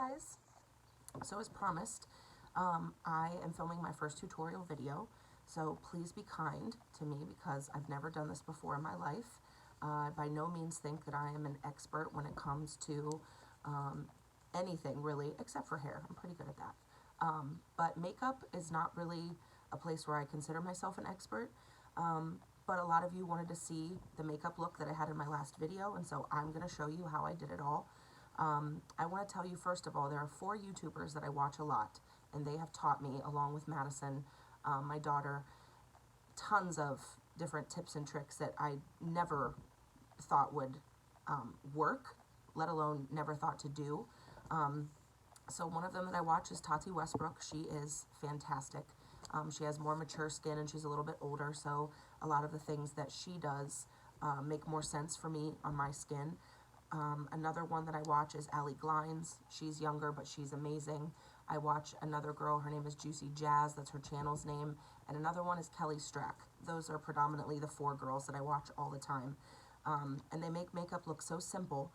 guys! So as promised, I am filming my first tutorial video, so please be kind to me because I've never done this before in my life. By no means think that I am an expert when it comes to anything really, except for hair. I'm pretty good at that. But makeup is not really a place where I consider myself an expert. But a lot of you wanted to see the makeup look that I had in my last video, and so I'm going to show you how I did it all. I want to tell you, first of all, there are 4 YouTubers that I watch a lot, and they have taught me, along with Madison, my daughter, tons of different tips and tricks that I never thought would work, let alone never thought to do. So one of them that I watch is Tati Westbrook. She is fantastic. She has more mature skin and she's a little bit older, so a lot of the things that she does make more sense for me on my skin. Another one that I watch is Allie Glines. She's younger, but she's amazing. I watch another girl, her name is Juicy Jazz, that's her channel's name, and another one is Kelly Strack. Those are predominantly the 4 girls that I watch all the time. And they make makeup look so simple.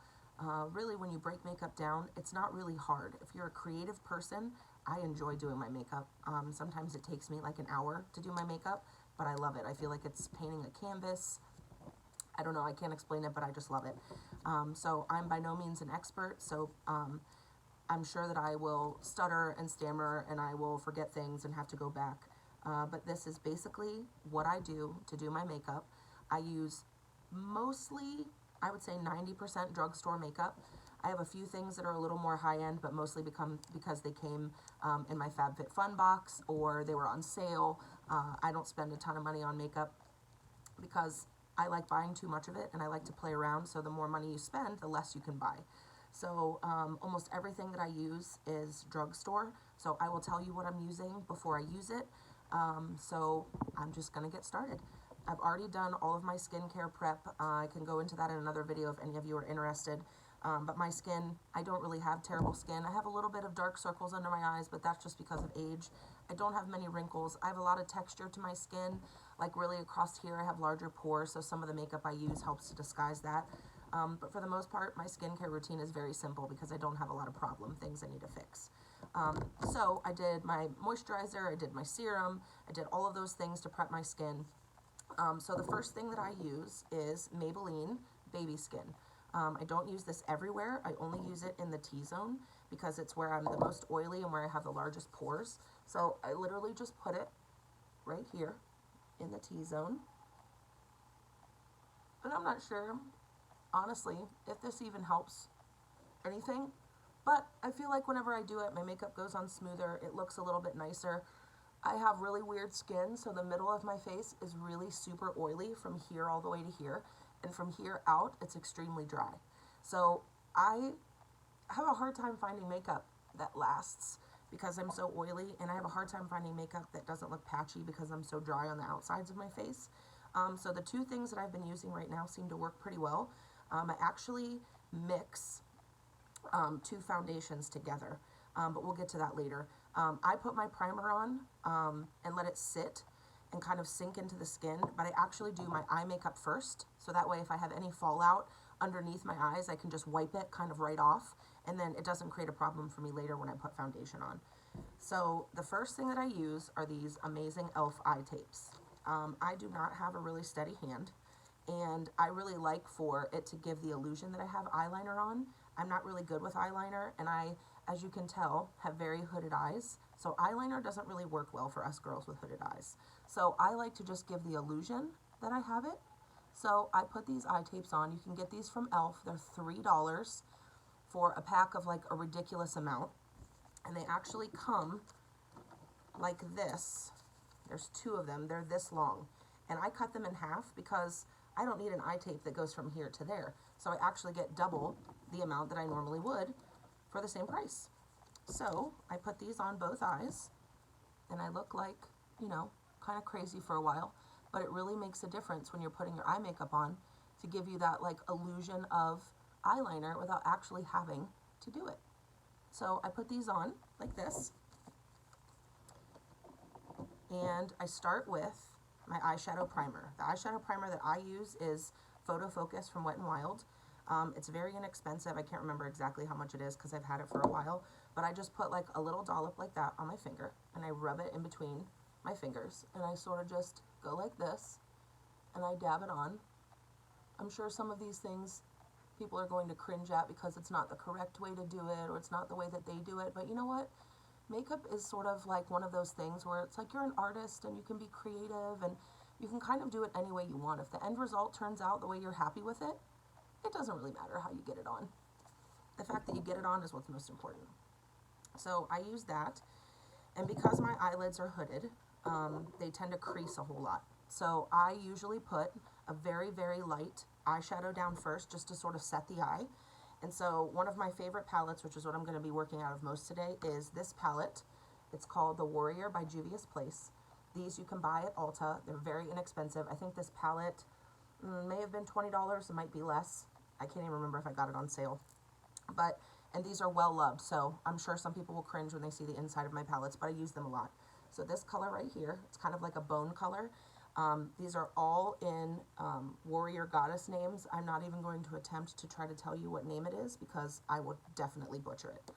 Really, when you break makeup down, it's not really hard. If you're a creative person, I enjoy doing my makeup. Sometimes it takes me like an hour to do my makeup, but I love it. I feel like it's painting a canvas. I don't know, I can't explain it, but I just love it. So I'm by no means an expert, so I'm sure that I will stutter and stammer and I will forget things and have to go back. But this is basically what I do to do my makeup. I use mostly, I would say 90% drugstore makeup. I have a few things that are a little more high-end, but mostly because they came in my FabFitFun box or they were on sale. I don't spend a ton of money on makeup because I like buying too much of it and I like to play around, so the more money you spend, the less you can buy. So almost everything that I use is drugstore, so I will tell you what I'm using before I use it. So I'm just gonna get started. I've already done all of my skincare prep. I can go into that in another video if any of you are interested. But my skin, I don't really have terrible skin. I have a little bit of dark circles under my eyes, but that's just because of age. I don't have many wrinkles. I have a lot of texture to my skin, like really across here I have larger pores, so some of the makeup I use helps to disguise that. But for the most part, my skincare routine is very simple because I don't have a lot of things I need to fix. So I did my moisturizer, I did my serum, I did all of those things to prep my skin. So the first thing that I use is Maybelline Baby Skin. I don't use this everywhere. I only use it in the T-zone because it's where I'm the most oily and where I have the largest pores. So I literally just put it right here in the T-zone. And I'm not sure, honestly, if this even helps anything, but I feel like whenever I do it, my makeup goes on smoother. It looks a little bit nicer. I have really weird skin, so the middle of my face is really super oily from here all the way to here, and from here out, it's extremely dry. So I have a hard time finding makeup that lasts because I'm so oily, and I have a hard time finding makeup that doesn't look patchy because I'm so dry on the outsides of my face. So the 2 things that I've been using right now seem to work pretty well. I actually mix 2 foundations together, but we'll get to that later. I put my primer on and let it sit and kind of sink into the skin, but I actually do my eye makeup first, so that way if I have any fallout underneath my eyes, I can just wipe it kind of right off, and then it doesn't create a problem for me later when I put foundation on. So the first thing that I use are these amazing e.l.f. eye tapes. I do not have a really steady hand, and I really like for it to give the illusion that I have eyeliner on. I'm not really good with eyeliner, and I, as you can tell, have very hooded eyes. So eyeliner doesn't really work well for us girls with hooded eyes. So I like to just give the illusion that I have it. So I put these eye tapes on. You can get these from e.l.f. They're $3 for a pack of like a ridiculous amount. And they actually come like this. There's 2 of them. They're this long. And I cut them in half because I don't need an eye tape that goes from here to there. So I actually get double the amount that I normally would for the same price. So I put these on both eyes, and I look like, you know, kind of crazy for a while, but it really makes a difference when you're putting your eye makeup on to give you that like illusion of eyeliner without actually having to do it. So I put these on like this, and I start with my eyeshadow primer. The eyeshadow primer that I use is Photo Focus from Wet n Wild. It's very inexpensive. I can't remember exactly how much it is because I've had it for a while, but I just put like a little dollop like that on my finger and I rub it in between my fingers and I sort of just go like this and I dab it on. I'm sure some of these things people are going to cringe at because it's not the correct way to do it or it's not the way that they do it, but you know what? Makeup is sort of like one of those things where it's like you're an artist and you can be creative and you can kind of do it any way you want. If the end result turns out the way you're happy with it, it doesn't really matter how you get it on. The fact that you get it on is what's most important. So I use that, and because my eyelids are hooded, they tend to crease a whole lot. So I usually put a very, very light eyeshadow down first just to sort of set the eye. And so one of my favorite palettes, which is what I'm going to be working out of most today, is this palette. It's called The Warrior by Juvia's Place. These you can buy at Ulta. They're very inexpensive. I think this palette may have been $20. It might be less. I can't even remember if I got it on sale. And these are well loved, so I'm sure some people will cringe when they see the inside of my palettes, but I use them a lot. So this color right here, it's kind of like a bone color. These are all in warrior goddess names. I'm not even going to attempt to try to tell you what name it is because I would definitely butcher it.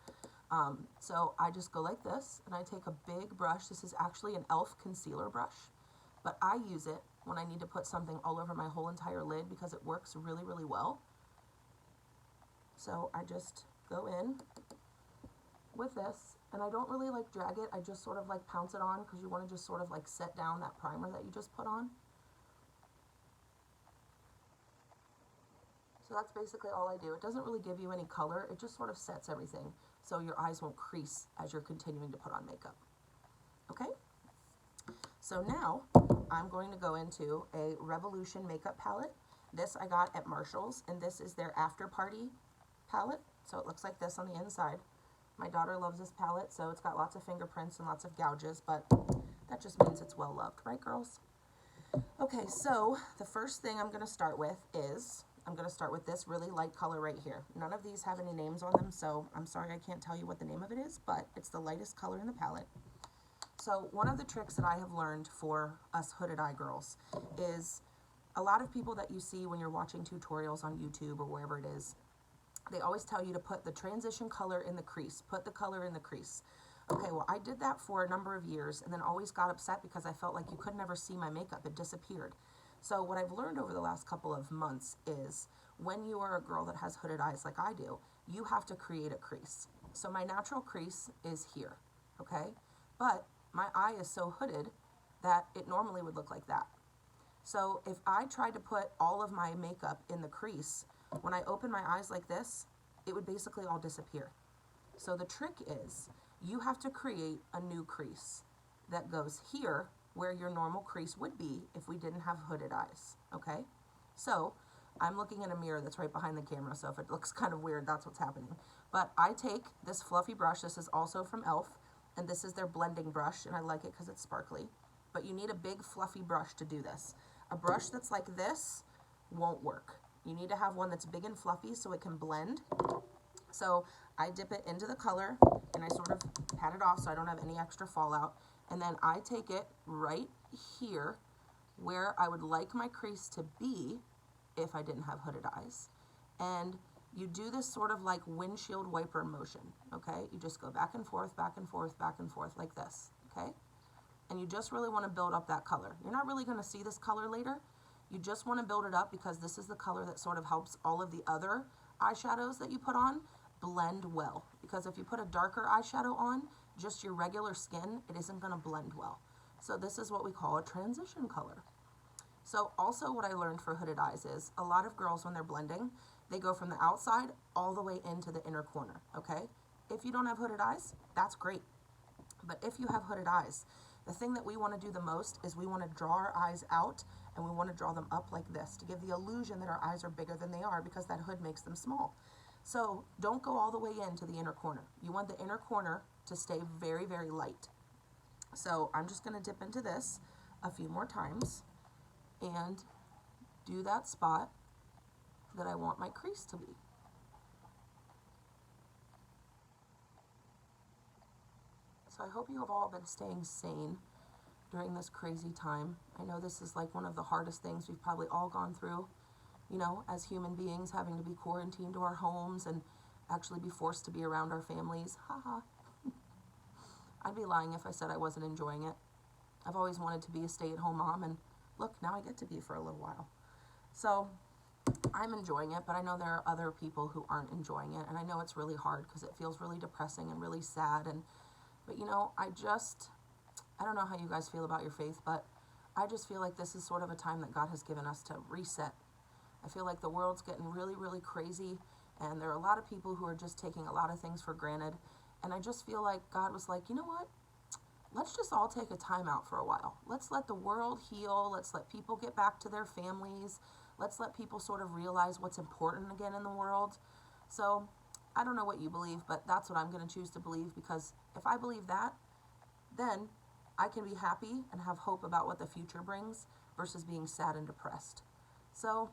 So I just go like this, and I take a big brush. This is actually an e.l.f. concealer brush, but I use it when I need to put something all over my whole entire lid because it works really, really well. So I just go in with this, and I don't really like drag it. I just sort of like pounce it on because you want to just sort of like set down that primer that you just put on. So that's basically all I do. It doesn't really give you any color. It just sort of sets everything so your eyes won't crease as you're continuing to put on makeup. Okay? So now I'm going to go into a Revolution makeup palette. This I got at Marshall's, and this is their After Party palette. So it looks like this on the inside. My daughter loves this palette, so it's got lots of fingerprints and lots of gouges, but that just means it's well loved, right, girls? Okay, so the first thing I'm going to start with is, I'm going to start with this really light color right here. None of these have any names on them, so I'm sorry I can't tell you what the name of it is, but it's the lightest color in the palette. So one of the tricks that I have learned for us hooded eye girls is a lot of people that you see when you're watching tutorials on YouTube or wherever it is, they always tell you to put the transition color in the crease, put the color in the crease. Okay, well, I did that for a number of years and then always got upset because I felt like you could never see my makeup. It disappeared. So what I've learned over the last couple of months is when you are a girl that has hooded eyes like I do, you have to create a crease. So my natural crease is here, okay? But my eye is so hooded that it normally would look like that. So if I tried to put all of my makeup in the crease, when I open my eyes like this, it would basically all disappear. So the trick is you have to create a new crease that goes here where your normal crease would be if we didn't have hooded eyes, okay? So I'm looking in a mirror that's right behind the camera, so if it looks kind of weird, that's what's happening. But I take this fluffy brush. This is also from e.l.f., and this is their blending brush, and I like it because it's sparkly. But you need a big fluffy brush to do this. A brush that's like this won't work. You need to have one that's big and fluffy so it can blend. So I dip it into the color and I sort of pat it off so I don't have any extra fallout. And then I take it right here where I would like my crease to be if I didn't have hooded eyes. And you do this sort of like windshield wiper motion, okay? You just go back and forth, back and forth, back and forth like this, okay? And you just really want to build up that color. You're not really going to see this color later. You just want to build it up because this is the color that sort of helps all of the other eyeshadows that you put on blend well. Because if you put a darker eyeshadow on, just your regular skin, it isn't going to blend well. So this is what we call a transition color. So also what I learned for hooded eyes is a lot of girls when they're blending, they go from the outside all the way into the inner corner, okay? If you don't have hooded eyes, that's great. But if you have hooded eyes, the thing that we want to do the most is we want to draw our eyes out and we want to draw them up like this to give the illusion that our eyes are bigger than they are because that hood makes them small. So don't go all the way into the inner corner. You want the inner corner to stay very, very light. So I'm just going to dip into this a few more times and do that spot that I want my crease to be. So I hope you have all been staying sane during this crazy time. I know this is like one of the hardest things we've probably all gone through. you know, as human beings having to be quarantined to our homes and actually be forced to be around our families. Haha. I'd be lying if I said I wasn't enjoying it. I've always wanted to be a stay-at-home mom, and look, now I get to be for a little while. So I'm enjoying it, but I know there are other people who aren't enjoying it, and I know it's really hard because it feels really depressing and really sad. But you know, I don't know how you guys feel about your faith, but I just feel like this is sort of a time that God has given us to reset. I feel like the world's getting really, really crazy, and there are a lot of people who are just taking a lot of things for granted. And I just feel like God was like, you know what? Let's just all take a time out for a while. Let's let the world heal. Let's let people get back to their families. Let's let people sort of realize what's important again in the world. So I don't know what you believe, but that's what I'm going to choose to believe, because if I believe that, then I can be happy and have hope about what the future brings versus being sad and depressed. So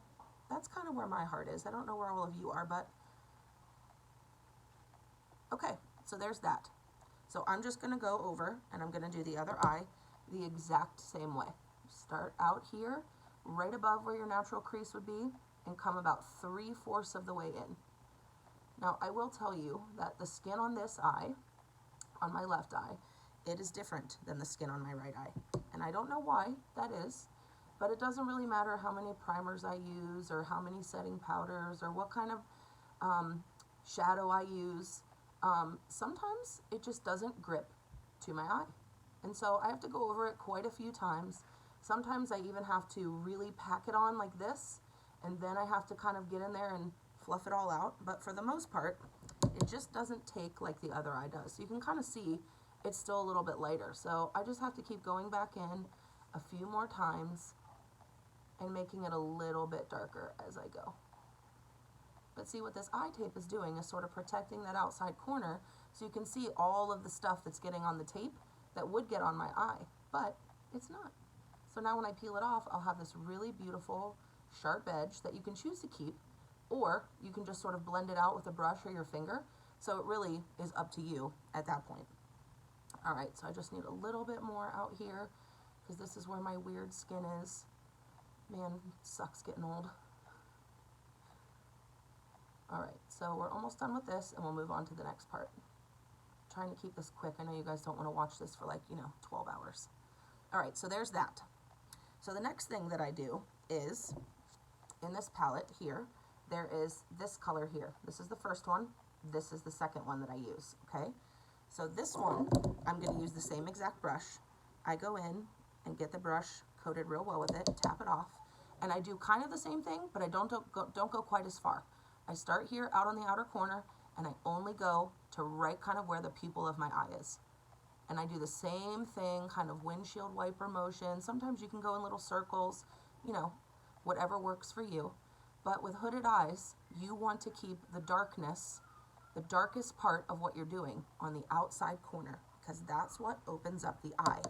that's kind of where my heart is. I don't know where all of you are, but okay, so there's that. So I'm just going to go over and I'm going to do the other eye the exact same way. Start out here, right above where your natural crease would be, and come about 3/4 of the way in. Now, I will tell you that the skin on this eye, on my left eye, it is different than the skin on my right eye. And I don't know why that is, but it doesn't really matter how many primers I use or how many setting powders or what kind of shadow I use. Sometimes it just doesn't grip to my eye. And so I have to go over it quite a few times. Sometimes I even have to really pack it on like this, and then I have to kind of get in there and fluff it all out. But for the most part, it just doesn't take like the other eye does. So you can kind of see it's still a little bit lighter. So I just have to keep going back in a few more times and making it a little bit darker as I go. But see, what this eye tape is doing is sort of protecting that outside corner, so you can see all of the stuff that's getting on the tape that would get on my eye, but it's not. So now when I peel it off, I'll have this really beautiful sharp edge that you can choose to keep, or you can just sort of blend it out with a brush or your finger. So it really is up to you at that point. All right, so I just need a little bit more out here because this is where my weird skin is. Man, it sucks getting old. All right, so we're almost done with this, and we'll move on to the next part. I'm trying to keep this quick. I know you guys don't want to watch this for 12 hours. All right, so there's that. So the next thing that I do is, in this palette here, there is this color here. This is the first one. This is the second one that I use, okay? So this one, I'm going to use the same exact brush. I go in and get the brush coated real well with it, tap it off, and I do kind of the same thing, but I don't go quite as far. I start here out on the outer corner, and I only go to right kind of where the pupil of my eye is. And I do the same thing, kind of windshield wiper motion. Sometimes you can go in little circles, whatever works for you. But with hooded eyes, you want to keep the darkness, the darkest part of what you're doing on the outside corner, because that's what opens up the eye.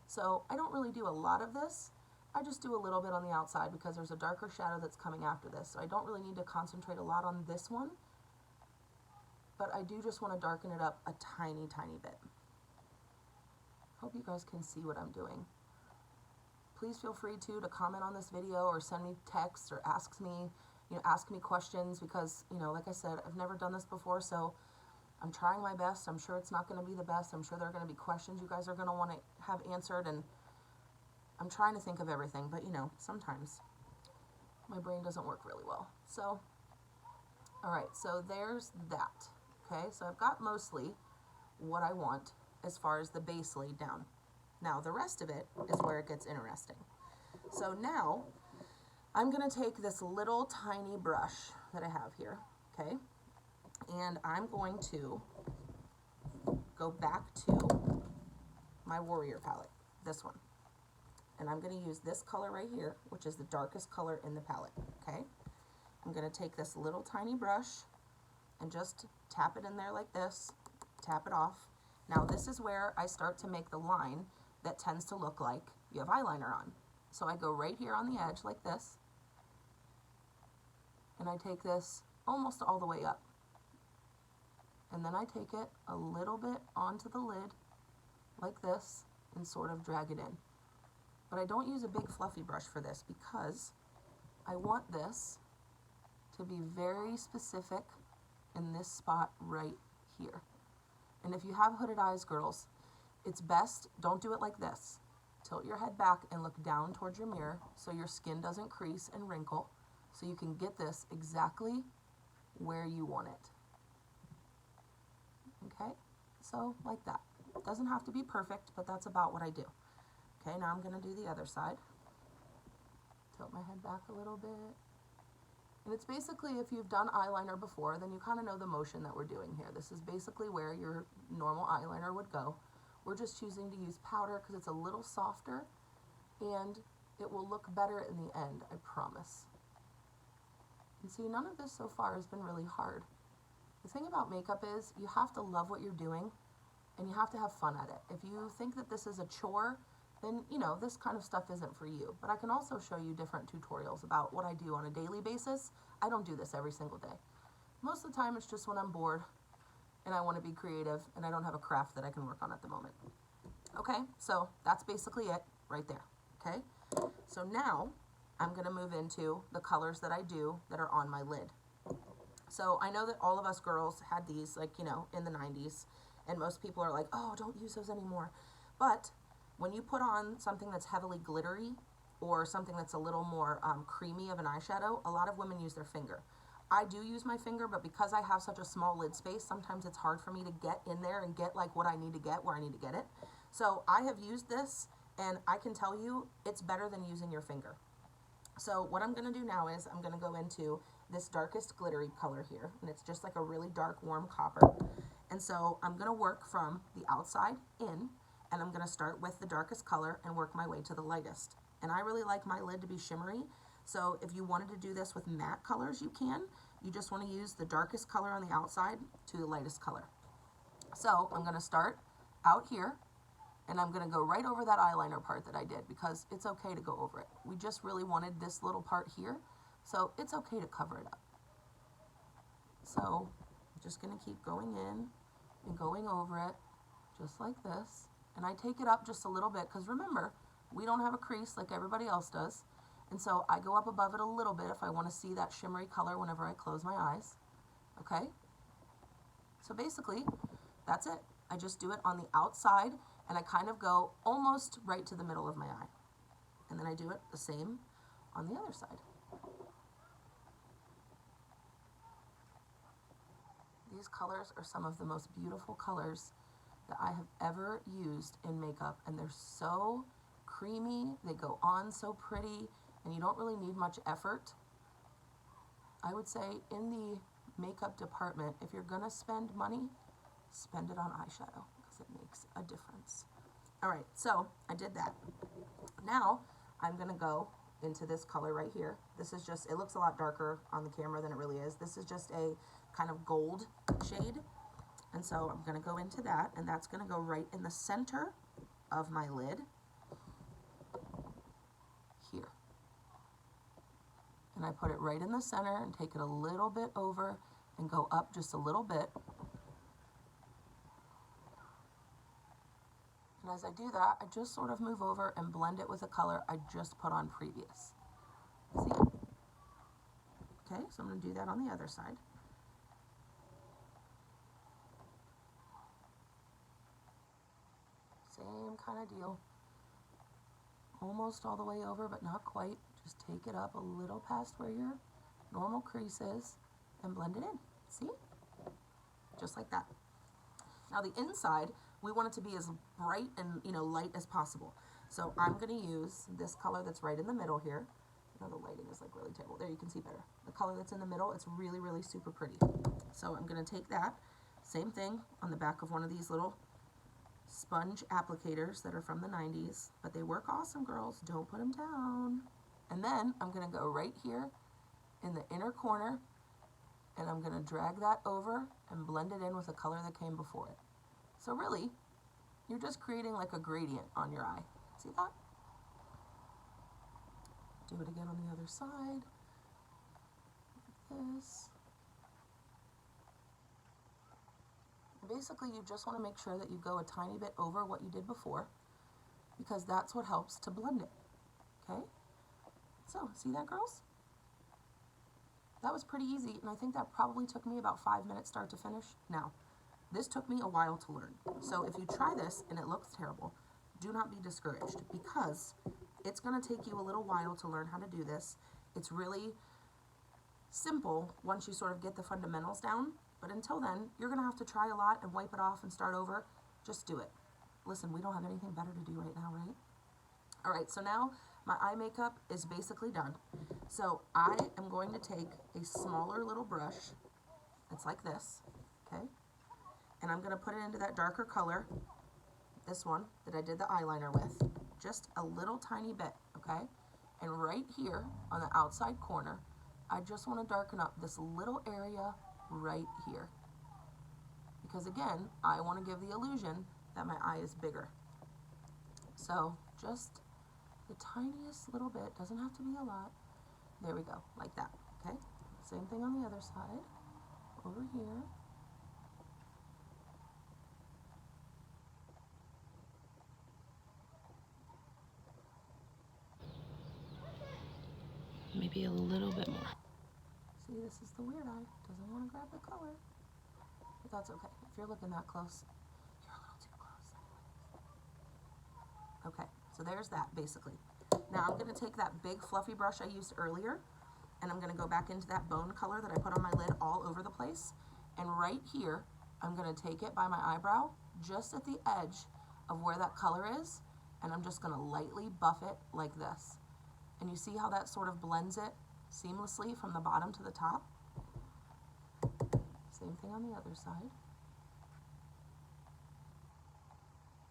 So I don't really do a lot of this. I just do a little bit on the outside because there's a darker shadow that's coming after this. So I don't really need to concentrate a lot on this one, but I do just want to darken it up a tiny, tiny bit. Hope you guys can see what I'm doing. Please feel free to comment on this video or send me texts or ask me questions because, like I said, I've never done this before, so I'm trying my best. I'm sure it's not going to be the best. I'm sure there are going to be questions you guys are going to want to have answered, and I'm trying to think of everything, but sometimes my brain doesn't work really well. So, all right, so there's that. Okay, so I've got mostly what I want as far as the base laid down. Now, the rest of it is where it gets interesting. So now, I'm going to take this little tiny brush that I have here, okay, and I'm going to go back to my Warrior palette, this one. And I'm going to use this color right here, which is the darkest color in the palette, okay? I'm going to take this little tiny brush and just tap it in there like this, tap it off. Now this is where I start to make the line that tends to look like you have eyeliner on. So I go right here on the edge like this, and I take this almost all the way up. And then I take it a little bit onto the lid like this and sort of drag it in. But I don't use a big fluffy brush for this because I want this to be very specific in this spot right here. And if you have hooded eyes, girls, it's best, don't do it like this. Tilt your head back and look down towards your mirror so your skin doesn't crease and wrinkle, so you can get this exactly where you want it. Okay, so like that. It doesn't have to be perfect, but that's about what I do. Okay, now I'm gonna do the other side. Tilt my head back a little bit. And it's basically, if you've done eyeliner before, then you kind of know the motion that we're doing here. This is basically where your normal eyeliner would go. We're just choosing to use powder because it's a little softer and it will look better in the end, I promise. And see, none of this so far has been really hard. The thing about makeup is you have to love what you're doing and you have to have fun at it. If you think that this is a chore, then, you know, this kind of stuff isn't for you. But I can also show you different tutorials about what I do on a daily basis. I don't do this every single day. Most of the time it's just when I'm bored and I want to be creative and I don't have a craft that I can work on at the moment. Okay, so that's basically it right there, okay? So now I'm gonna move into the colors that I do that are on my lid. So I know that all of us girls had these, like, you know, in the 90s, and most people are like, oh, don't use those anymore. But when you put on something that's heavily glittery or something that's a little more creamy of an eyeshadow, a lot of women use their finger. I do use my finger, but because I have such a small lid space, sometimes it's hard for me to get in there and get like what I need to get where I need to get it. So I have used this, and I can tell you it's better than using your finger. So what I'm gonna do now is I'm gonna go into this darkest glittery color here, and it's just like a really dark, warm copper. And so I'm gonna work from the outside in, and I'm gonna start with the darkest color and work my way to the lightest. And I really like my lid to be shimmery, so if you wanted to do this with matte colors, you can. You just wanna use the darkest color on the outside to the lightest color. So I'm gonna start out here, and I'm gonna go right over that eyeliner part that I did because it's okay to go over it. We just really wanted this little part here, so it's okay to cover it up. So I'm just gonna keep going in and going over it just like this. And I take it up just a little bit because remember, we don't have a crease like everybody else does. And so I go up above it a little bit if I want to see that shimmery color whenever I close my eyes. Okay? So basically, that's it. I just do it on the outside and I kind of go almost right to the middle of my eye. And then I do it the same on the other side. These colors are some of the most beautiful colors that I have ever used in makeup, and they're so creamy, they go on so pretty, and you don't really need much effort. I would say in the makeup department, if you're gonna spend money, spend it on eyeshadow because it makes a difference. All right, so I did that. Now I'm gonna go into this color right here. This is just, it looks a lot darker on the camera than it really is. This is just a kind of gold shade. And so I'm gonna go into that, and that's gonna go right in the center of my lid here. And I put it right in the center and take it a little bit over and go up just a little bit. And as I do that, I just sort of move over and blend it with the color I just put on previous. See it? Okay, so I'm gonna do that on the other side. Same kind of deal. Almost all the way over, but not quite. Just take it up a little past where your normal crease is and blend it in. See? Just like that. Now the inside, we want it to be as bright and, you know, light as possible. So I'm going to use this color that's right in the middle here. Now the lighting is like really terrible. There, you can see better. The color that's in the middle, it's really, really super pretty. So I'm going to take that, same thing on the back of one of these little sponge applicators that are from the 90s, but they work awesome, girls. Don't put them down. And then I'm going to go right here in the inner corner, and I'm going to drag that over and blend it in with the color that came before it. So really, you're just creating like a gradient on your eye. See that? Do it again on the other side. Like this. Basically, you just want to make sure that you go a tiny bit over what you did before, because that's what helps to blend it. Okay? So, see that, girls? that was pretty easy, and I think that probably took me about 5 minutes start to finish. Now, this took me a while to learn. So if you try this and it looks terrible, do not be discouraged, because it's going to take you a little while to learn how to do this. It's really simple once you sort of get the fundamentals down, but until then, you're going to have to try a lot and wipe it off and start over. Just do it. Listen, we don't have anything better to do right now, right? All right, so now my eye makeup is basically done. So I am going to take a smaller little brush. It's like this, okay? And I'm going to put it into that darker color, this one that I did the eyeliner with, just a little tiny bit, okay? And right here on the outside corner, I just want to darken up this little area right here. Because again, I want to give the illusion that my eye is bigger. So just the tiniest little bit, doesn't have to be a lot. There we go, like that, okay? Same thing on the other side, over here. Maybe a little bit more. See, this is the weird eye, doesn't want to grab the color. But that's okay, if you're looking that close, you're a little too close anyways. Okay, so there's that basically. Now I'm going to take that big fluffy brush I used earlier, and I'm going to go back into that bone color that I put on my lid all over the place. And right here, I'm going to take it by my eyebrow, just at the edge of where that color is, and I'm just going to lightly buff it like this. And you see how that sort of blends it seamlessly from the bottom to the top? Same thing on the other side.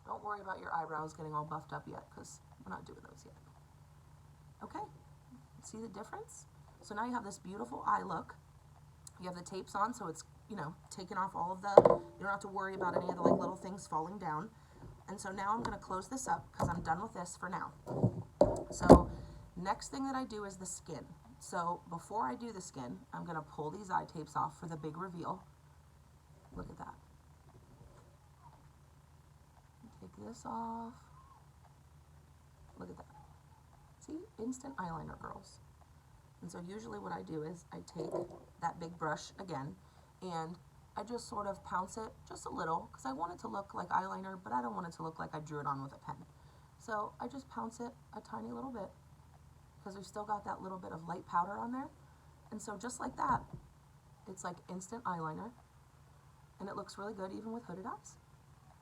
Don't worry about your eyebrows getting all buffed up yet, because we're not doing those yet. Okay, see the difference? So now you have this beautiful eye look. You have the tapes on, so it's, you know, taken off all of the, you don't have to worry about any of the like little things falling down. And so now I'm going to close this up because I'm done with this for now. So next thing that I do is the skin. So before I do the skin, I'm going to pull these eye tapes off for the big reveal. Look at that. Take this off. Look at that. See? Instant eyeliner, girls. And so usually what I do is I take that big brush again, and I just sort of pounce it just a little, because I want it to look like eyeliner, but I don't want it to look like I drew it on with a pen. So I just pounce it a tiny little bit, because we've still got that little bit of light powder on there. And so just like that, it's like instant eyeliner, and it looks really good even with hooded eyes.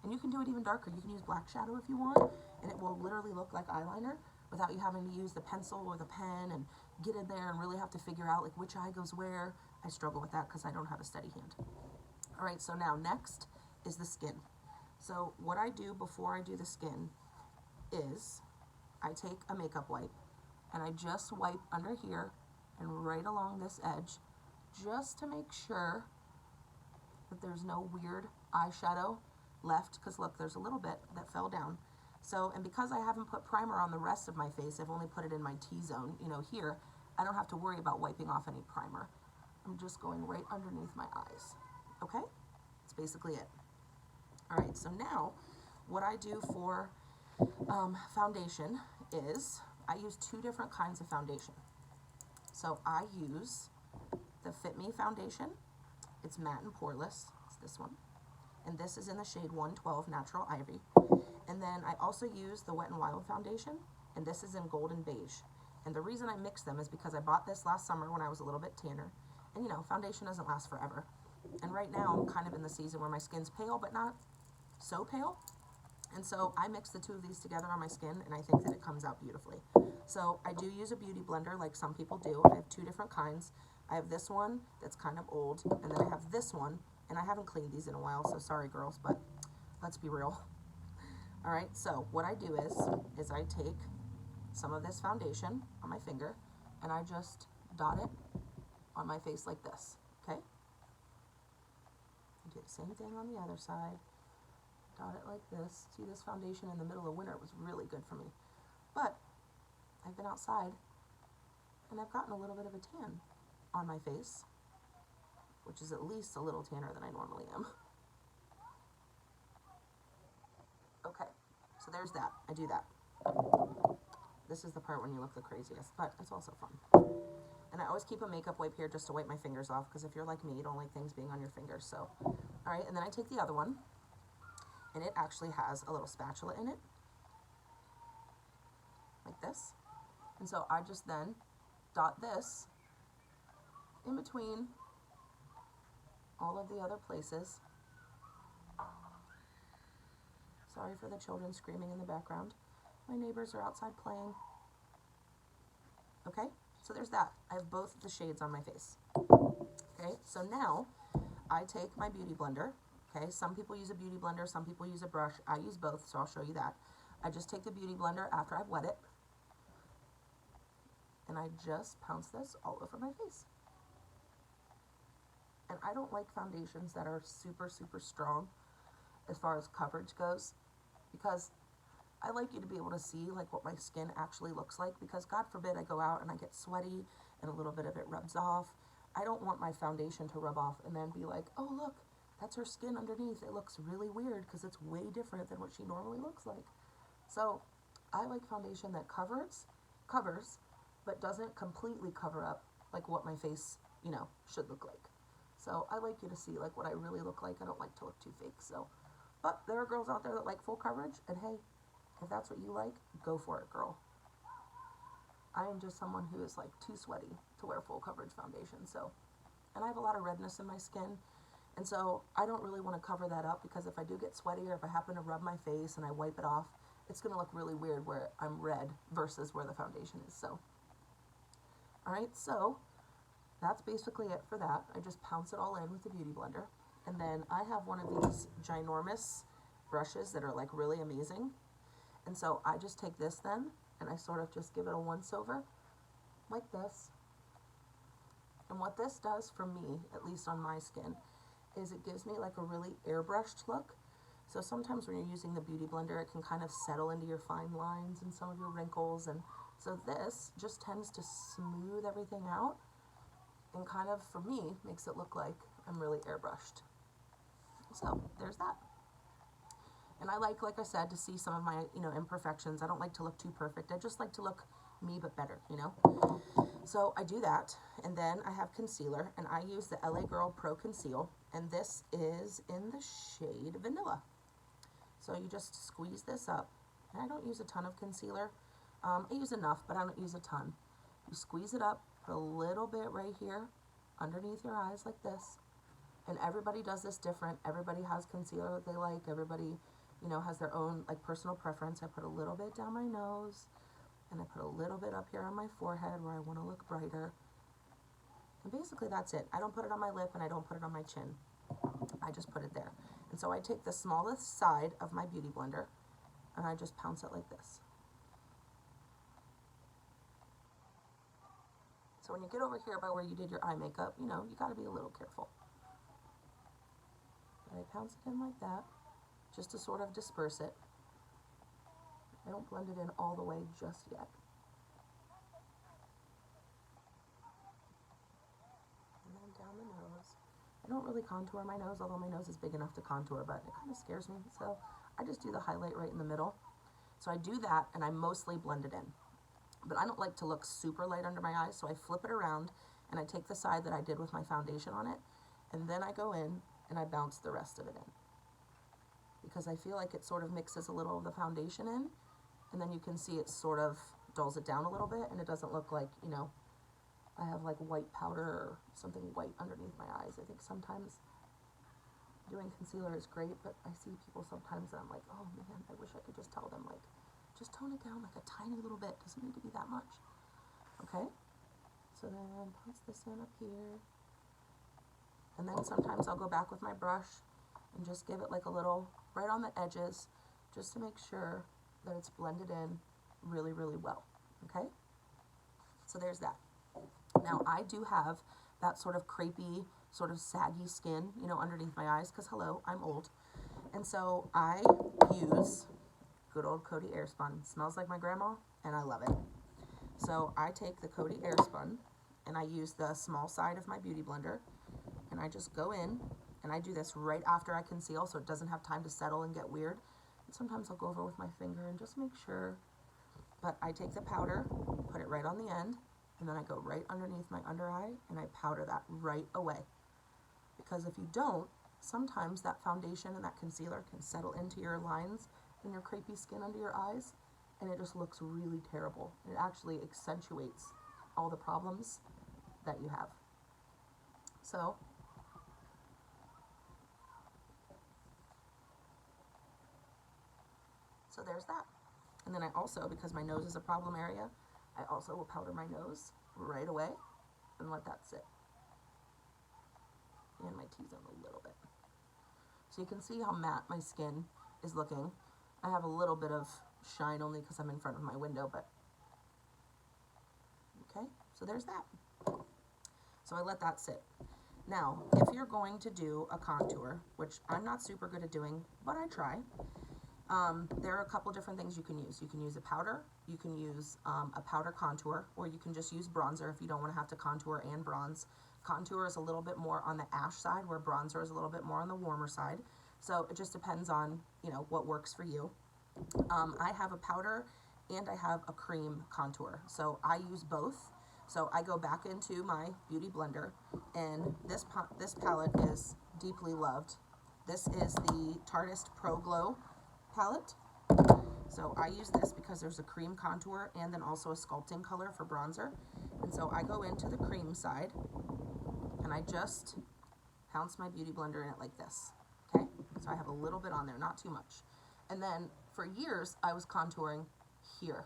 And you can do it even darker. You can use black shadow if you want, and it will literally look like eyeliner without you having to use the pencil or the pen and get in there and really have to figure out like which eye goes where. I struggle with that because I don't have a steady hand. All right, so now next is the skin. So what I do before I do the skin is I take a makeup wipe and I just wipe under here and right along this edge, just to make sure that there's no weird eyeshadow left, because look, there's a little bit that fell down. So, and because I haven't put primer on the rest of my face, I've only put it in my T-zone, you know, here, I don't have to worry about wiping off any primer. I'm just going right underneath my eyes, okay? That's basically it. All right, so now what I do for foundation is I use two different kinds of foundation. So I use the Fit Me foundation. It's matte and poreless. It's this one. And this is in the shade 112 Natural Ivory. And then I also use the Wet n Wild foundation, and this is in Golden Beige. And the reason I mix them is because I bought this last summer when I was a little bit tanner. And you know, foundation doesn't last forever. And right now I'm kind of in the season where my skin's pale, but not so pale. And so I mix the two of these together on my skin, and I think that it comes out beautifully. So I do use a beauty blender like some people do. I have two different kinds. I have this one that's kind of old, and then I have this one, and I haven't cleaned these in a while, so sorry girls, but let's be real. All right, so what I do is I take some of this foundation on my finger, and I just dot it on my face like this, okay? I do the same thing on the other side. Dot it like this. See, this foundation in the middle of winter was really good for me. But I've been outside, and I've gotten a little bit of a tan on my face, which is at least a little tanner than I normally am. Okay, so there's that. I do that. This is the part when you look the craziest, but it's also fun. And I always keep a makeup wipe here just to wipe my fingers off, because if you're like me, you don't like things being on your fingers. So, all right, and then I take the other one, and it actually has a little spatula in it, like this. And so I just then dot this in between all of the other places. Sorry for the children screaming in the background. My neighbors are outside playing. Okay, so there's that. I have both the shades on my face. Okay, so now I take my beauty blender. Okay, some people use a beauty blender, some people use a brush. I use both, so I'll show you that. I just take the beauty blender after I've wet it, and I just pounce this all over my face. And I don't like foundations that are super, super strong as far as coverage goes, because I like you to be able to see like what my skin actually looks like, because God forbid I go out and I get sweaty and a little bit of it rubs off. I don't want my foundation to rub off and then be like, oh look, that's her skin underneath. It looks really weird because it's way different than what she normally looks like. So I like foundation that covers, but doesn't completely cover up like what my face, you know, should look like. So I like you to see like what I really look like. I don't like to look too fake. So, but there are girls out there that like full coverage, and hey, if that's what you like, go for it, girl. I am just someone who is like too sweaty to wear full coverage foundation. So, and I have a lot of redness in my skin, and so I don't really want to cover that up, because if I do get sweaty or if I happen to rub my face and I wipe it off, it's going to look really weird where I'm red versus where the foundation is. So, all right, so that's basically it for that. I just pounce it all in with the beauty blender. And then I have one of these ginormous brushes that are like really amazing. And so I just take this then, and I sort of just give it a once over, like this. And what this does for me, at least on my skin, is it gives me like a really airbrushed look. So sometimes when you're using the beauty blender, it can kind of settle into your fine lines and some of your wrinkles. And so this just tends to smooth everything out, and kind of, for me, makes it look like I'm really airbrushed. So there's that. And I like I said, to see some of my, you know, imperfections. I don't like to look too perfect. I just like to look me, but better, you know? So I do that, and then I have concealer, and I use the LA Girl Pro Conceal, and this is in the shade Vanilla. So you just squeeze this up, and I don't use a ton of concealer. I use enough, but I don't use a ton. You squeeze it up, put a little bit right here underneath your eyes like this. And everybody does this different. Everybody has concealer that they like. Everybody, you know, has their own like personal preference. I put a little bit down my nose, and I put a little bit up here on my forehead where I want to look brighter. And basically that's it. I don't put it on my lip, and I don't put it on my chin. I just put it there. And so I take the smallest side of my beauty blender, and I just pounce it like this. So when you get over here by where you did your eye makeup, you know, you got to be a little careful. But I pounce it in like that, just to sort of disperse it. I don't blend it in all the way just yet. And then down the nose. I don't really contour my nose, although my nose is big enough to contour, but it kind of scares me. So I just do the highlight right in the middle. So I do that, and I mostly blend it in. But I don't like to look super light under my eyes, so I flip it around, and I take the side that I did with my foundation on it, and then I go in, and I bounce the rest of it in. Because I feel like it sort of mixes a little of the foundation in, and then you can see it sort of dulls it down a little bit, and it doesn't look like, you know, I have like white powder or something white underneath my eyes. I think sometimes doing concealer is great, but I see people sometimes, and I'm like, oh man, I wish I could just tell them, like, just tone it down like a tiny little bit. Doesn't need to be that much. Okay? So then punch this in up here. And then sometimes I'll go back with my brush and just give it like a little, right on the edges, just to make sure that it's blended in really, really well. Okay? So there's that. Now I do have that sort of crepey, sort of saggy skin, you know, underneath my eyes, because hello, I'm old. And so I use good old Coty Airspun. Smells like my grandma, and I love it. So I take the Coty Airspun, and I use the small side of my beauty blender, and I just go in, and I do this right after I conceal, so it doesn't have time to settle and get weird. And sometimes I'll go over with my finger and just make sure. But I take the powder, put it right on the end, and then I go right underneath my under eye and I powder that right away. Because if you don't, sometimes that foundation and that concealer can settle into your lines and your crepey skin under your eyes, and it just looks really terrible. It actually accentuates all the problems that you have. So there's that. And then I also, because my nose is a problem area, I also will powder my nose right away and let that sit. And my T-zone a little bit. So you can see how matte my skin is looking. I have a little bit of shine only because I'm in front of my window, but okay, so there's that. So I let that sit. Now, if you're going to do a contour, which I'm not super good at doing, but I try, there are a couple different things you can use. You can use a powder, you can use a powder contour, or you can just use bronzer if you don't want to have to contour and bronze. Contour is a little bit more on the ash side, where bronzer is a little bit more on the warmer side. So it just depends on, you know, what works for you. I have a powder and I have a cream contour. So I use both. So I go back into my Beauty Blender, and this palette is deeply loved. This is the Tarteist Pro Glow palette. So I use this because there's a cream contour and then also a sculpting color for bronzer. And so I go into the cream side and I just pounce my Beauty Blender in it like this. Okay, so I have a little bit on there, not too much. And then for years I was contouring here,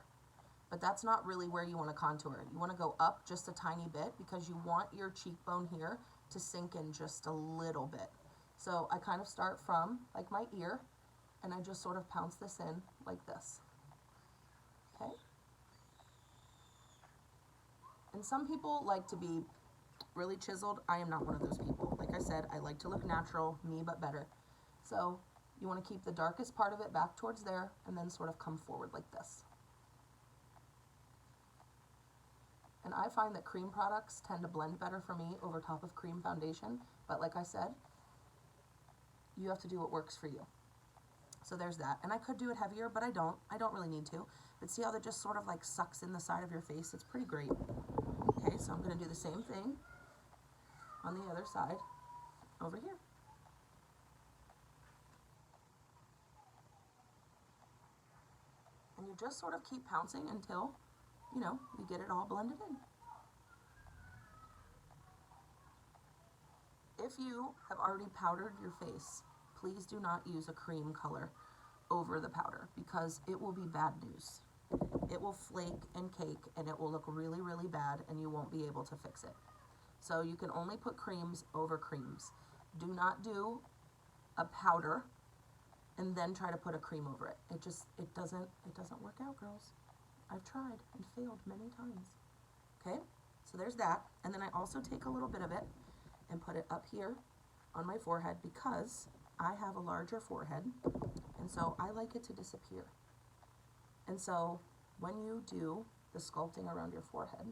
but that's not really where you want to contour. You want to go up just a tiny bit because you want your cheekbone here to sink in just a little bit. So I kind of start from like my ear, and I just sort of pounce this in like this. Okay? And some people like to be really chiseled. I am not one of those people. Like I said, I like to look natural, me but better. So you want to keep the darkest part of it back towards there and then sort of come forward like this. And I find that cream products tend to blend better for me over top of cream foundation. But like I said, you have to do what works for you. So there's that. And I could do it heavier, but I don't. I don't really need to. But see how that just sort of like sucks in the side of your face? It's pretty great. Okay, so I'm going to do the same thing on the other side over here. And you just sort of keep pouncing until, you know, you get it all blended in. If you have already powdered your face, please do not use a cream color over the powder because it will be bad news. It will flake and cake and it will look really, really bad and you won't be able to fix it. So you can only put creams over creams. Do not do a powder and then try to put a cream over it. It doesn't work out, girls. I've tried and failed many times. Okay, so there's that. And then I also take a little bit of it and put it up here on my forehead because I have a larger forehead, and so I like it to disappear. And so when you do the sculpting around your forehead,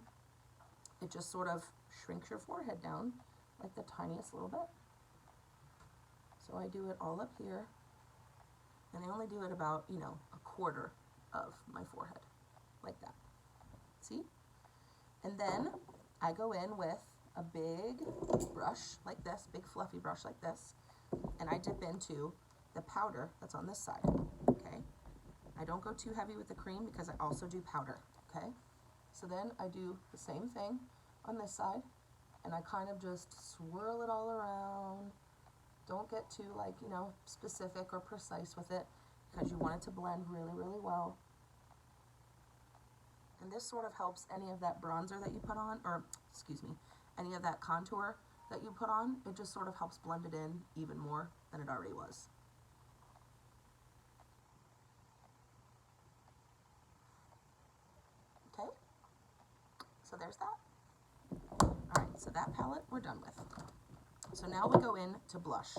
it just sort of shrinks your forehead down like the tiniest little bit. So I do it all up here, and I only do it about, you know, a quarter of my forehead, like that. See? And then I go in with a big brush like this, big fluffy brush like this, and I dip into the powder that's on this side, okay? I don't go too heavy with the cream because I also do powder, okay? So then I do the same thing on this side, and I kind of just swirl it all around. Don't get too, like, you know, specific or precise with it because you want it to blend really, really well. And this sort of helps any of that bronzer that you put on, or, excuse me, any of that contour that you put on. It just sort of helps blend it in even more than it already was. Okay, so there's that. Alright, so that palette we're done with. So now we go in to blush.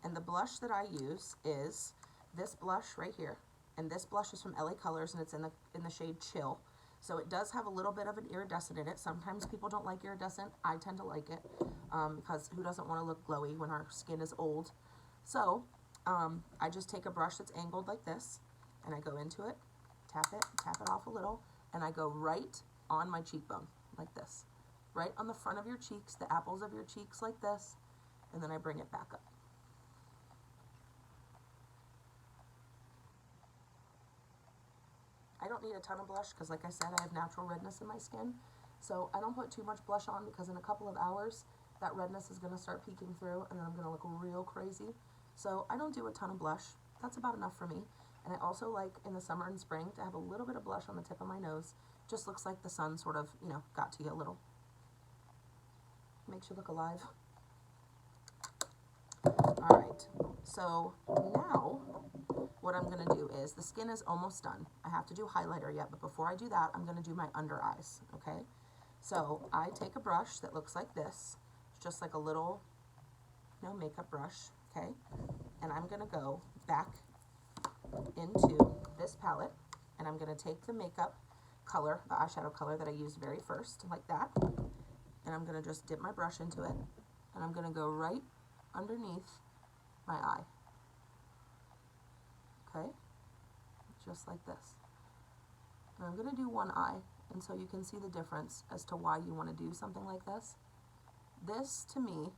And the blush that I use is this blush right here. And this blush is from LA Colors, and it's in the shade Chill. So it does have a little bit of an iridescent in it. Sometimes people don't like iridescent. I tend to like it because who doesn't want to look glowy when our skin is old? So I just take a brush that's angled like this, and I go into it, tap it off a little, and I go right on my cheekbone, like this. Right on the front of your cheeks, the apples of your cheeks like this, and then I bring it back up. I don't need a ton of blush because, like I said, I have natural redness in my skin. So I don't put too much blush on because in a couple of hours, that redness is going to start peeking through and then I'm going to look real crazy. So I don't do a ton of blush. That's about enough for me. And I also like in the summer and spring to have a little bit of blush on the tip of my nose. Just looks like the sun sort of, got to you a little. Makes you look alive. All right, so now what I'm going to do is, the skin is almost done. I have to do highlighter yet, but before I do that, I'm going to do my under eyes, okay? So I take a brush that looks like this, just like a little, makeup brush, okay? And I'm going to go back into this palette, and I'm going to take the makeup color, the eyeshadow color that I used very first, like that, and I'm going to just dip my brush into it, and I'm going to go right underneath my eye, okay, just like this. And I'm going to do one eye, and so you can see the difference as to why you want to do something like this. This, to me,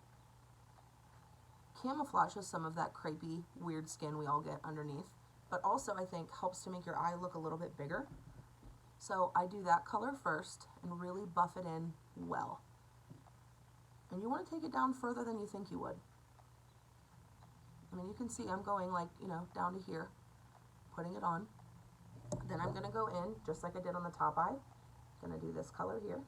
camouflages some of that crepey, weird skin we all get underneath, but also I think helps to make your eye look a little bit bigger. So I do that color first and really buff it in well. And you want to take it down further than you think you would. I mean, you can see I'm going like, down to here, putting it on. Then I'm going to go in, just like I did on the top eye. I'm going to do this color here.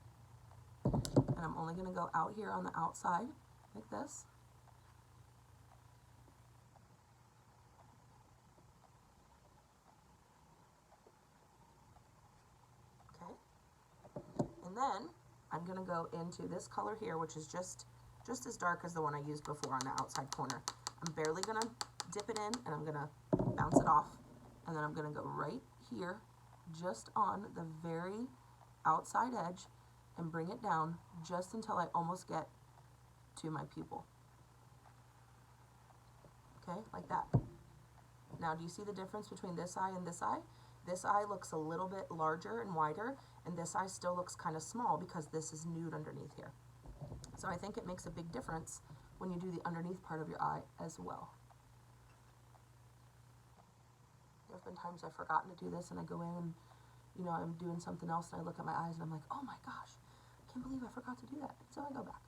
And I'm only going to go out here on the outside, like this. Okay. And then I'm going to go into this color here, which is just as dark as the one I used before on the outside corner. I'm barely going to dip it in, and I'm going to bounce it off. And then I'm going to go right here, just on the very outside edge, and bring it down just until I almost get to my pupil. Okay, like that. Now, do you see the difference between this eye and this eye? This eye looks a little bit larger and wider, and this eye still looks kind of small because this is nude underneath here. So I think it makes a big difference when you do the underneath part of your eye as well. There have been times I've forgotten to do this, and I go in and, I'm doing something else, and I look at my eyes, and I'm like, oh my gosh, I can't believe I forgot to do that. So I go back.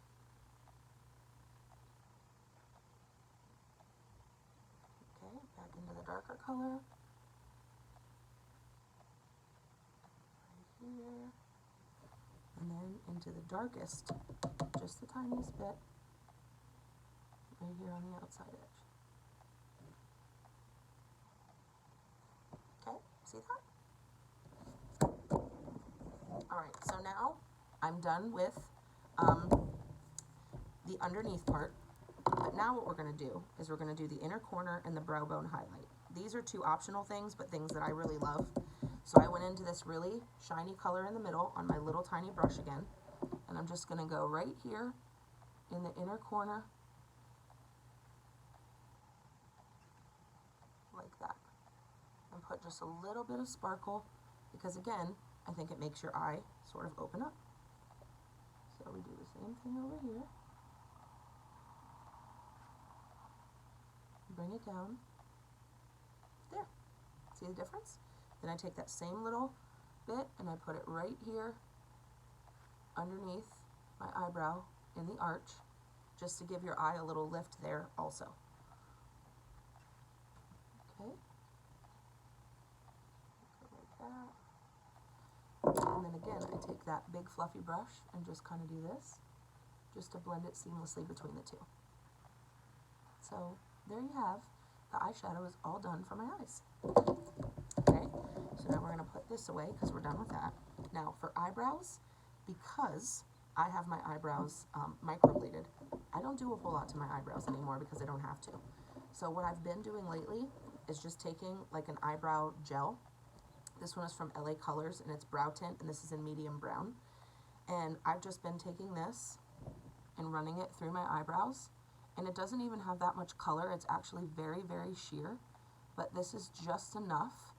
Okay, back into the darker color. Right here. And then into the darkest, just the tiniest bit, right here on the outside edge. Okay, see that? Alright, so now I'm done with the underneath part, but now what we're going to do is we're going to do the inner corner and the brow bone highlight. These are two optional things, but things that I really love. So I went into this really shiny color in the middle on my little tiny brush again, and I'm just going to go right here in the inner corner, like that, and put just a little bit of sparkle, because again, I think it makes your eye sort of open up. So we do the same thing over here. Bring it down. There. See the difference? Then I take that same little bit and I put it right here underneath my eyebrow in the arch, just to give your eye a little lift there also. Okay. Like that. And then again, I take that big fluffy brush and just kind of do this, just to blend it seamlessly between the two. So there you have, the eyeshadow is all done for my eyes. Okay, so now we're going to put this away because we're done with that. Now for eyebrows, because I have my eyebrows microbladed, I don't do a whole lot to my eyebrows anymore because I don't have to. So what I've been doing lately is just taking like an eyebrow gel. This one is from LA Colors and it's brow tint, and this is in medium brown. And I've just been taking this and running it through my eyebrows. And it doesn't even have that much color. It's actually very, very sheer. But this is just enough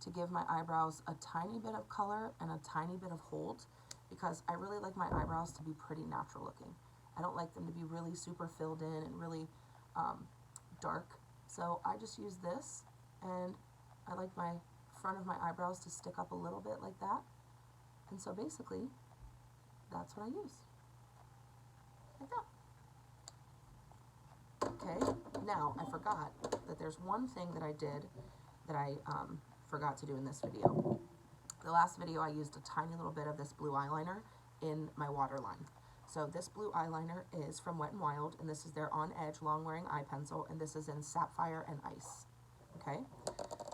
to give my eyebrows a tiny bit of color and a tiny bit of hold. because I really like my eyebrows to be pretty natural looking. I don't like them to be really super filled in and really dark. So I just use this, and I like my front of my eyebrows to stick up a little bit like that. And so basically, that's what I use. Like that. Okay, now I forgot that there's one thing that I did that I forgot to do in this video. The last video I used a tiny little bit of this blue eyeliner in my waterline. So this blue eyeliner is from Wet n Wild, and this is their On Edge long wearing eye pencil, and this is in Sapphire and Ice. Okay,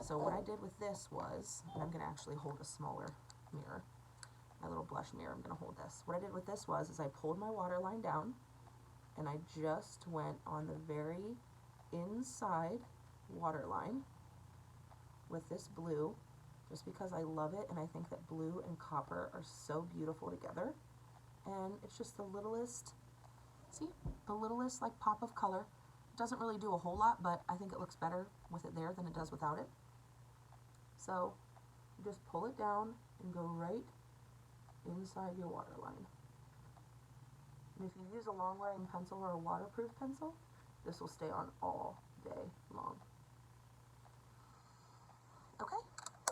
so what I did with this was, and I'm going to actually hold a smaller mirror, my little blush mirror, I'm going to hold this. What I did with this was, is I pulled my waterline down, and I just went on the very inside waterline with this blue, just because I love it, and I think that blue and copper are so beautiful together. And it's just the littlest, see, the littlest like pop of color. It doesn't really do a whole lot, but I think it looks better with it there than it does without it. So you just pull it down and go right inside your waterline. And if you use a long wearing pencil or a waterproof pencil, this will stay on all day long. Okay,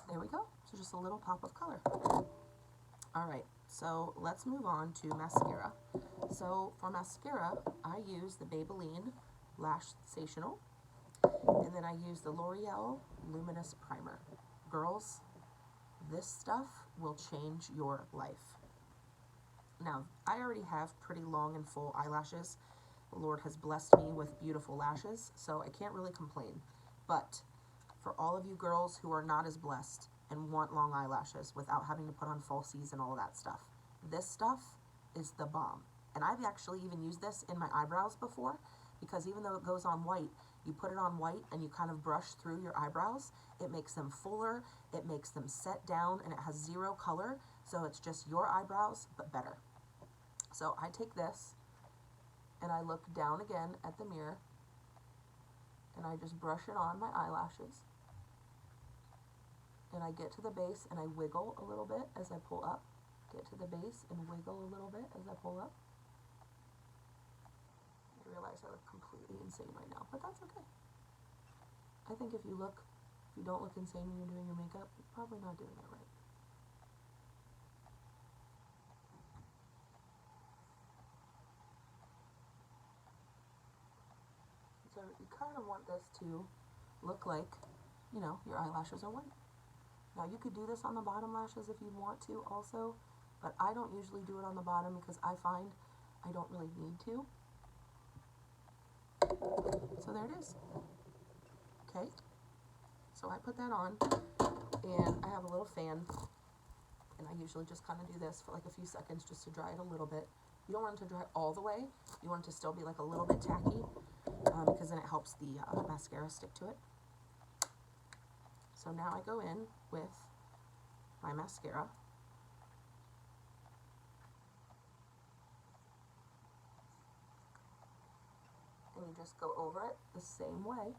there we go. So just a little pop of color. All right, so let's move on to mascara. So for mascara, I use the Maybelline Lash Sensational, and then I use the L'Oreal Luminous Primer. Girls, this stuff will change your life. Now, I already have pretty long and full eyelashes. The Lord has blessed me with beautiful lashes, so I can't really complain. But for all of you girls who are not as blessed and want long eyelashes without having to put on falsies and all that stuff, this stuff is the bomb. And I've actually even used this in my eyebrows before, because even though it goes on white, you put it on white and you kind of brush through your eyebrows, it makes them fuller, it makes them set down, and it has zero color, so it's just your eyebrows, but better. So I take this, and I look down again at the mirror, and I just brush it on my eyelashes. And I get to the base, and I wiggle a little bit as I pull up. Get to the base and wiggle a little bit as I pull up. I realize I look completely insane right now, but that's okay. I think if you don't look insane when you're doing your makeup, you're probably not doing it right. So you kind of want this to look like, you know, your eyelashes are white. Now you could do this on the bottom lashes if you want to also, but I don't usually do it on the bottom because I find I don't really need to. So there it is. Okay, so I put that on, and I have a little fan, and I usually just kind of do this for like a few seconds just to dry it a little bit. You don't want it to dry all the way. You want it to still be like a little bit tacky, because then it helps the mascara stick to it. So now I go in with my mascara. And you just go over it the same way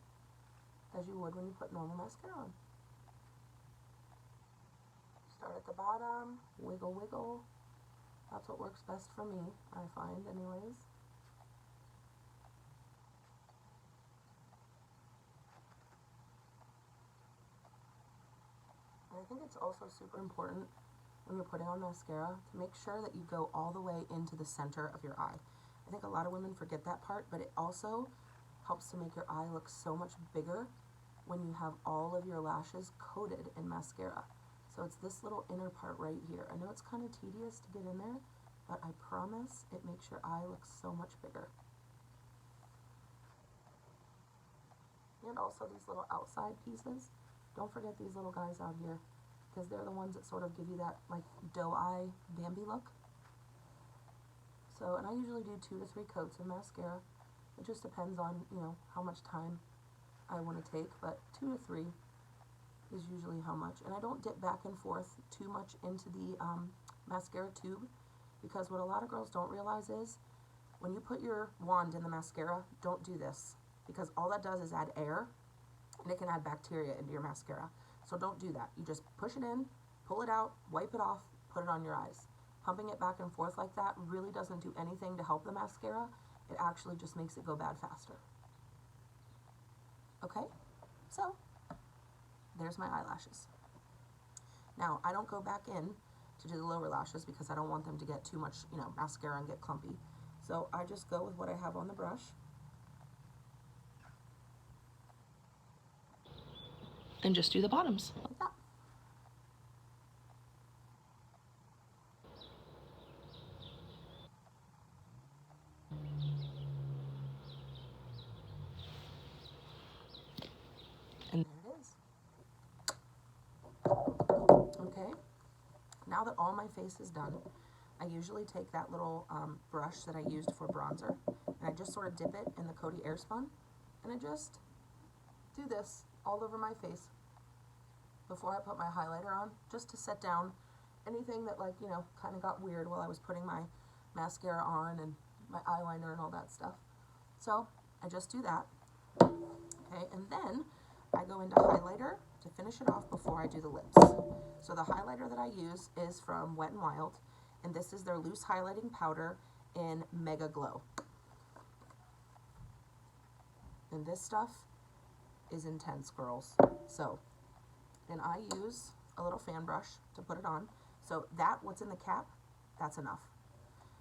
as you would when you put normal mascara on. Start at the bottom, wiggle, wiggle. That's what works best for me, I find anyways. And I think it's also super important when you're putting on mascara to make sure that you go all the way into the center of your eye. I think a lot of women forget that part, but it also helps to make your eye look so much bigger when you have all of your lashes coated in mascara. So it's this little inner part right here. I know it's kind of tedious to get in there, but I promise it makes your eye look so much bigger. And also these little outside pieces. Don't forget these little guys out here, because they're the ones that sort of give you that like doe eye Bambi look. So, and I usually do 2 to 3 coats of mascara. It just depends on, you know, how much time I want to take, but 2 to 3 is usually how much. And I don't dip back and forth too much into the mascara tube, because what a lot of girls don't realize is when you put your wand in the mascara, don't do this, because all that does is add air, and it can add bacteria into your mascara. So don't do that. You just push it in, pull it out, wipe it off, put it on your eyes. pumping it back and forth like that really doesn't do anything to help the mascara. It actually just makes it go bad faster. Okay, so there's my eyelashes. Now, I don't go back in to do the lower lashes because I don't want them to get too much, mascara and get clumpy. So I just go with what I have on the brush. And just do the bottoms like that. And there it is. Okay, now that all my face is done, I usually take that little brush that I used for bronzer, and I just sort of dip it in the Coty Airspun, and I just do this all over my face before I put my highlighter on, just to set down anything that kind of got weird while I was putting my mascara on and my eyeliner and all that stuff. So I just do that. Okay, and then I go into highlighter to finish it off before I do the lips. So the highlighter that I use is from Wet n Wild, and this is their loose highlighting powder in Mega Glow. And this stuff is intense, girls. So, and I use a little fan brush to put it on. So that, what's in the cap, that's enough.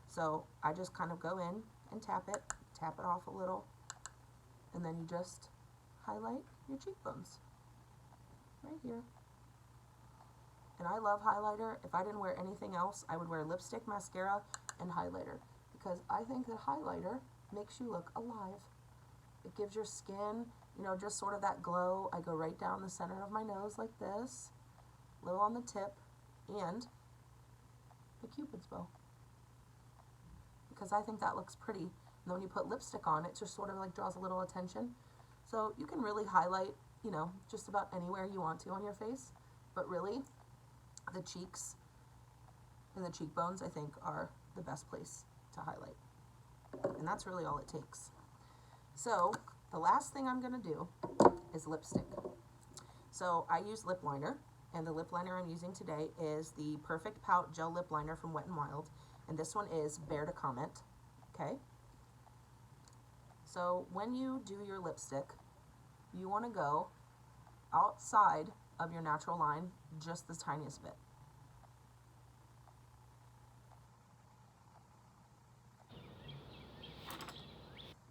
So I just kind of go in and tap it off a little, and then you just highlight your cheekbones right here. And I love highlighter. If I didn't wear anything else, I would wear lipstick, mascara, and highlighter, because I think that highlighter makes you look alive. It gives your skin, just sort of that glow. I go right down the center of my nose like this, a little on the tip, and the Cupid's bow, because I think that looks pretty. And then when you put lipstick on, it just sort of like draws a little attention. So you can really highlight, just about anywhere you want to on your face, but really the cheeks and the cheekbones, I think, are the best place to highlight. And that's really all it takes. So the last thing I'm going to do is lipstick. So I use lip liner, and the lip liner I'm using today is the Perfect Pout Gel Lip Liner from Wet n Wild, and this one is Bear to Comment. Okay? So when you do your lipstick, you want to go outside of your natural line just the tiniest bit.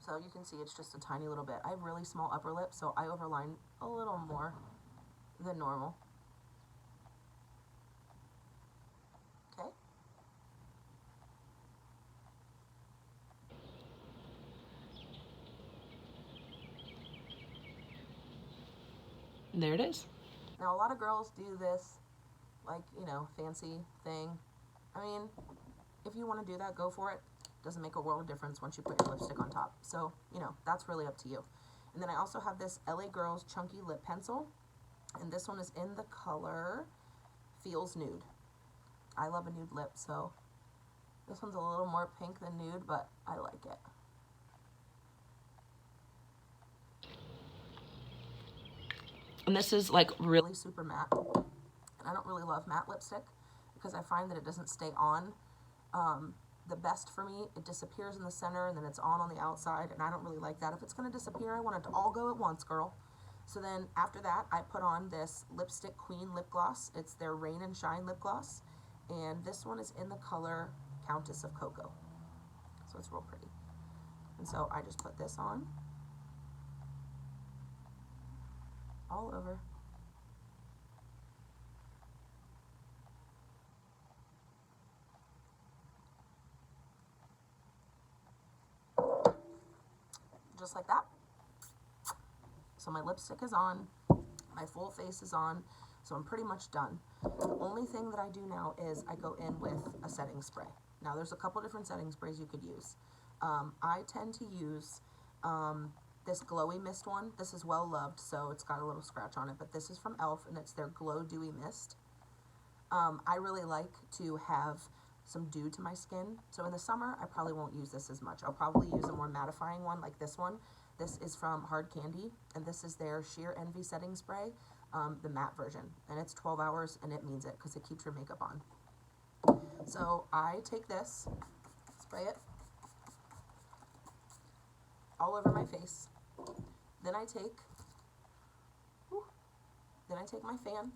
So you can see it's just a tiny little bit. I have really small upper lip, so I overline a little more than normal. Okay? And there it is. Now, a lot of girls do this, like, fancy thing. I mean, if you want to do that, go for it. Doesn't make a world of difference once you put your lipstick on top. So, that's really up to you. And then I also have this LA Girls Chunky Lip Pencil, and this one is in the color Feels Nude. I love a nude lip, so this one's a little more pink than nude, but I like it. And this is like really super matte. And I don't really love matte lipstick because I find that it doesn't stay on the best for me. It disappears in the center and then it's on the outside, and I don't really like that. If it's going to disappear, I want it to all go at once, girl. So then after that, I put on this Lipstick Queen lip gloss. It's their Rain and Shine lip gloss, and this one is in the color Countess of Cocoa. So it's real pretty. And so I just put this on all over. Just like that. So my lipstick is on, my full face is on, so I'm pretty much done. The only thing that I do now is I go in with a setting spray. Now there's a couple different setting sprays you could use. I tend to use this glowy mist one. This is well loved, so it's got a little scratch on it, but this is from e.l.f. and it's their Glow Dewy Mist. I really like to have some dew to my skin, so in the summer I probably won't use this as much. I'll probably use a more mattifying one like this one. This is from Hard Candy, and this is their Sheer Envy setting spray, the matte version, and it's 12 hours, and it means it because it keeps your makeup on. So I take this, spray it all over my face. Then I take my fan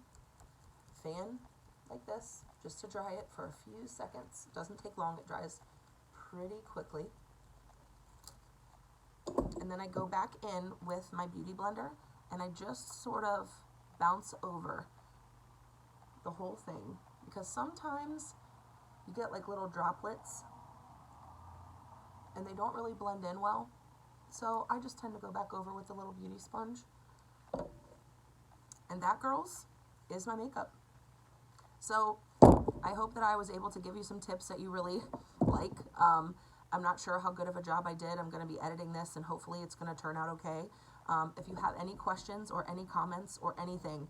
like this, just to dry it for a few seconds. It doesn't take long, it dries pretty quickly. And then I go back in with my beauty blender and I just sort of bounce over the whole thing, because sometimes you get like little droplets and they don't really blend in well. So I just tend to go back over with the little beauty sponge. And that, girls, is my makeup. So I hope that I was able to give you some tips that you really like. I'm not sure how good of a job I did. I'm going to be editing this and hopefully it's going to turn out okay. If you have any questions or any comments or anything,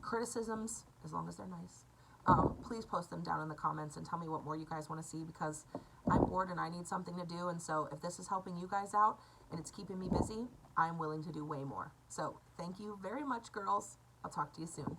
criticisms, as long as they're nice, please post them down in the comments and tell me what more you guys want to see, because I'm bored and I need something to do. And so if this is helping you guys out and it's keeping me busy, I'm willing to do way more. So thank you very much, girls. I'll talk to you soon.